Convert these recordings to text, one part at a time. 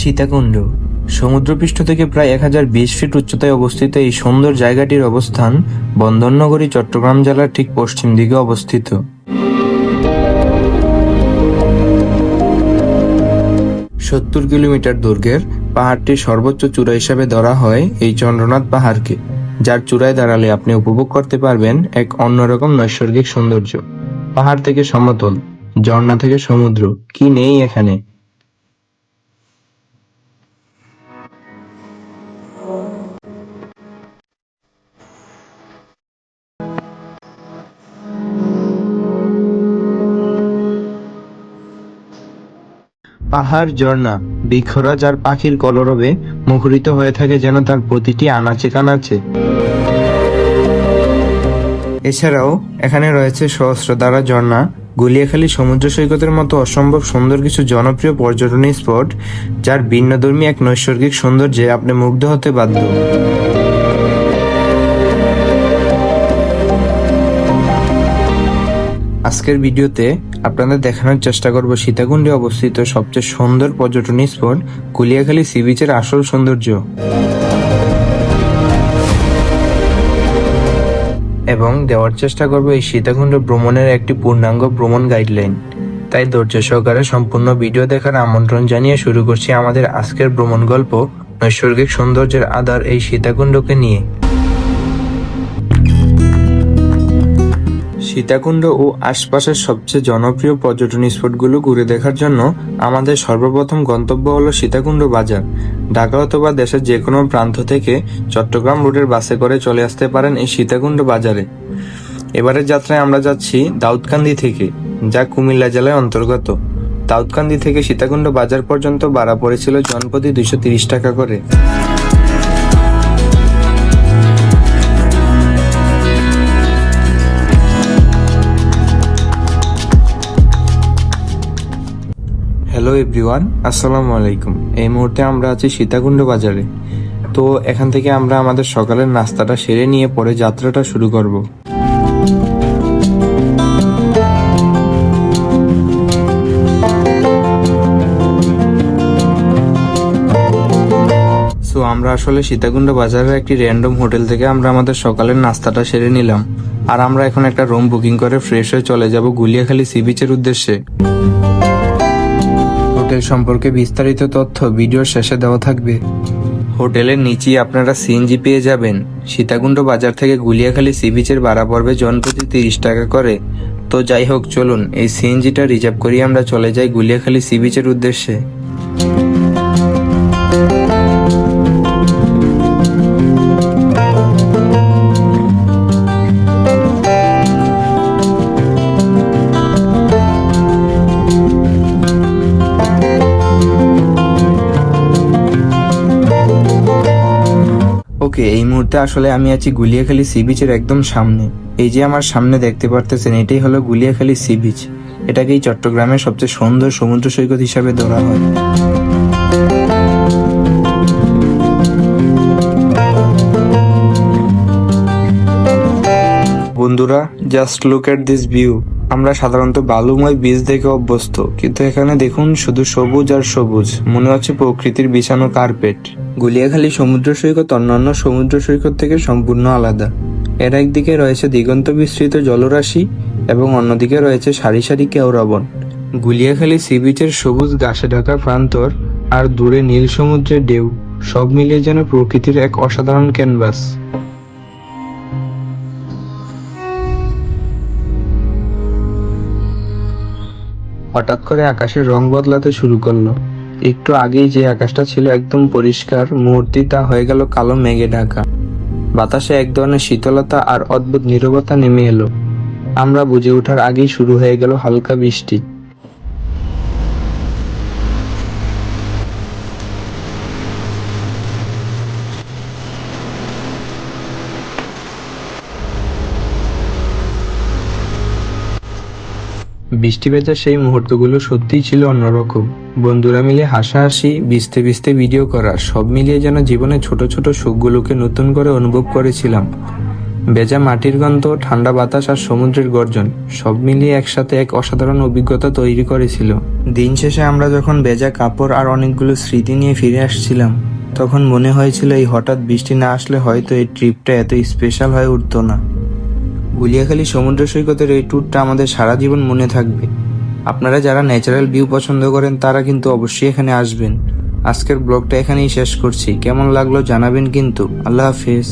সীতাকুণ্ড সমুদ্রপৃষ্ঠ থেকে প্রায় 1020 ফিট উচ্চতায় অবস্থিত এই সুন্দর জায়গাটির অবস্থান বন্দরনগরী চট্টগ্রাম জেলার ঠিক পশ্চিম দিকে অবস্থিত। 70 কিলোমিটার দৈর্ঘ্যের পাহাড়টির সর্বোচ্চ চূড়া হিসাবে ধরা হয় এই চন্দ্রনাথ পাহাড়কে, যার চূড়ায় দাঁড়ালে আপনি উপভোগ করতে পারবেন এক অন্যরকম নৈসর্গিক সৌন্দর্য। পাহাড় থেকে সমতল, ঝর্ণা থেকে সমুদ্র, কি নেই এখানে। পাহাড়, ঝর্ণা, বৃক্ষরাজ আর পাখির কলরবে মুখরিত হয়ে থাকে যেন তার প্রতিটি আনাচে কানাচে। এছাড়াও এখানে রয়েছে সহস্রধারা ঝর্ণা, গুলিয়াখালী সমুদ্র সৈকতের মতো অসম্ভব সুন্দর কিছু জনপ্রিয় পর্যটনী স্পট, যার ভিন্নধর্মী এক নৈসর্গিক সৌন্দর্যে আপনি মুগ্ধ হতে বাধ্য। আজকের ভিডিওতে আপনাদের দেখানোর চেষ্টা করব সীতাকুণ্ডে অবস্থিত সবচেয়ে সুন্দর পর্যটনী স্পট গুলিয়াখালী সি বিচের আসল সৌন্দর্য, এবং দেওয়ার চেষ্টা করব এই সীতাকুণ্ড ভ্রমণের একটি পূর্ণাঙ্গ ভ্রমণ গাইডলাইন। তাই ধৈর্য সহকারে সম্পূর্ণ ভিডিও দেখার আমন্ত্রণ জানিয়ে শুরু করছি আমাদের আজকের ভ্রমণ গল্প নৈসর্গিক সৌন্দর্যের আধার এই সীতাকুণ্ডকে নিয়ে। সীতাকুণ্ড ও আশপাশের সবচেয়ে জনপ্রিয় পর্যটন স্পটগুলো ঘুরে দেখার জন্য আমাদের সর্বপ্রথম গন্তব্য হলো সীতাকুণ্ড বাজার। ঢাকা অথবা দেশের যে কোনো প্রান্ত থেকে চট্টগ্রাম রুটের বাসে করে চলে আসতে পারেন এই সীতাকুণ্ড বাজারে। এবারের যাত্রায় আমরা যাচ্ছি দাউদকান্দি থেকে, যা কুমিল্লা জেলার অন্তর্গত। দাউদকান্দি থেকে সীতাকুণ্ড বাজার পর্যন্ত ভাড়া পড়েছিল জনপ্রতি 230 টাকা করে। হ্যালো এভরিওয়ান, আসসালামু আলাইকুম। এই মুহূর্তে আমরা আছি সীতাকুণ্ড বাজারে। তো এখান থেকে আমরা আমাদের সকালের নাস্তাটা সেরে নিয়ে পরে যাত্রাটা শুরু করব। সো আমরা আসলে সীতাকুণ্ড বাজারের একটি র্যান্ডম হোটেল থেকে আমরা আমাদের সকালের নাস্তাটা সেরে নিলাম, আর আমরা এখন একটা রুম বুকিং করে ফ্রেশ হয়ে চলে যাব গুলিয়াখালী সি বিচের উদ্দেশ্যে। হোটেল সম্পর্কে বিস্তারিত তথ্য ভিডিওর শেষে দেওয়া থাকবে। হোটেলের নিচেই আপনারা সিএনজি পেয়ে যাবেন। সীতাকুণ্ড বাজার থেকে গুলিয়াখালী সি বিচের ভাড়া পড়বে জনপ্রতি 30 টাকা করে। তো যাই হোক, চলুন এই সিএনজিটা রিজার্ভ করিয়ে আমরা চলে যাই গুলিয়াখালী সি বিচের উদ্দেশ্যে। ওকে, এই মুহূর্তে আসলে আমি আছি গুলিয়াখালী সি বিচের একদম সামনে। এই যে আমার সামনে দেখতে পারতেছেন, এটাই হলো গুলিয়াখালী সি বিচ। এটাকেই চট্টগ্রামের সবচেয়ে সুন্দর সমুদ্র সৈকত হিসাবে ধরা হয়। বন্ধুরা, just look at this view. আমরা সাধারণত বালুময় বীচ দেখে অভ্যস্ত, কিন্তু এখানে দেখুন শুধু সবুজ আর সবুজ, মনে হচ্ছে প্রকৃতির বিছানো কার্পেট। গুলিয়াখালী সমুদ্র সৈকত অন্যান্য সমুদ্র সৈকত থেকে সম্পূর্ণ আলাদা। এর একদিকে রয়েছে দিগন্ত বিস্তৃত জলরাশি এবং অন্যদিকে রয়েছে সারি সারি কেওড়া বন। গুলিয়াখালী সি বিচের সবুজ ঘাসে ঢাকা প্রান্তর আর দূরে নীল সমুদ্রের ঢেউ, সব মিলিয়ে যেন প্রকৃতির এক অসাধারণ ক্যানভাস। হঠাৎ করে আকাশের রং বদলাতে শুরু করলো। একটু আগেই যে আকাশটা ছিল একদম পরিষ্কার, মুহূর্তেই তা হয়ে গেল কালো মেঘে ঢাকা। বাতাসে এক ধরনের শীতলতা আর অদ্ভুত নীরবতা নেমে এলো। আমরা বুঝে ওঠার আগেই শুরু হয়ে গেল হালকা বৃষ্টি। বৃষ্টি ভেজা সেই মুহূর্তগুলো সত্যিই ছিল অন্যরকম। বন্ধুরা মিলে হাসাহাসি, ভিজতে ভিজতে ভিডিও করা, সব মিলিয়ে যেন জীবনে ছোট ছোট সুখগুলোকে নতুন করে অনুভব করেছিলাম। ভেজা মাটির গন্ধ, ঠান্ডা বাতাস আর সমুদ্রের গর্জন সব মিলিয়ে একসাথে এক অসাধারণ অভিজ্ঞতা তৈরি করেছিল। দিন শেষে আমরা যখন ভেজা কাপড় আর অনেকগুলো স্মৃতি নিয়ে ফিরে আসছিলাম, তখন মনে হয়েছিল এই হঠাৎ বৃষ্টি না আসলে হয়তো এই ট্রিপটা এত স্পেশাল হয়ে উঠতো না। গুলিয়াখালী সমুদ্র সৈকতের এই ট্যুরটা আমাদের সারা জীবন মনে থাকবে। আপনারা যারা ন্যাচারাল ভিউ পছন্দ করেন তারা কিন্তু অবশ্যই এখানে আসবেন। আজকের ব্লগটা এখানেই শেষ করছি। কেমন লাগলো জানাবেন কিন্তু। আল্লাহ হাফেজ।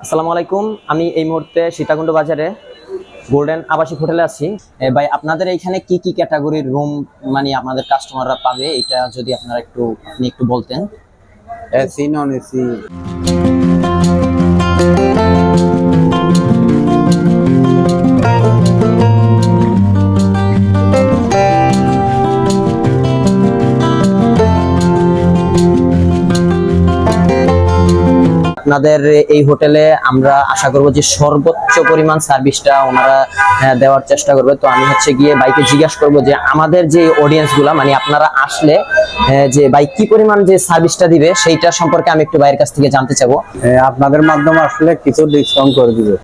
আসসালামু আলাইকুম। আমি এই মুহূর্তে সীতাকুণ্ড বাজারে গোল্ডেন আবাসিক হোটেলে আছি। ভাই, আপনাদের এইখানে কি কি ক্যাটাগরির রুম মানে আপনাদের কাস্টমাররা পাবে, এটা যদি আপনারা একটু বলতেন। AC, non AC. আপনাদের এই হোটেলে আমরা আশা করব যে সর্বোচ্চ পরিমাণ সার্ভিসটা ওনারা দেওয়ার চেষ্টা করবে। তো আমি গিয়ে বাইকে জিজ্ঞাসা করব যে আমাদের যে অডিয়েন্স গুলা মানে আপনারা আসলে যে বাইক কি পরিমাণ যে সার্ভিসটা দিবে সেইটা সম্পর্কে আমি একটু বাইরের কাছ থেকে জানতে চাবো। আপনাদের মাধ্যমে আসলে কিছু ডিসকাউন্ট করে দিবে।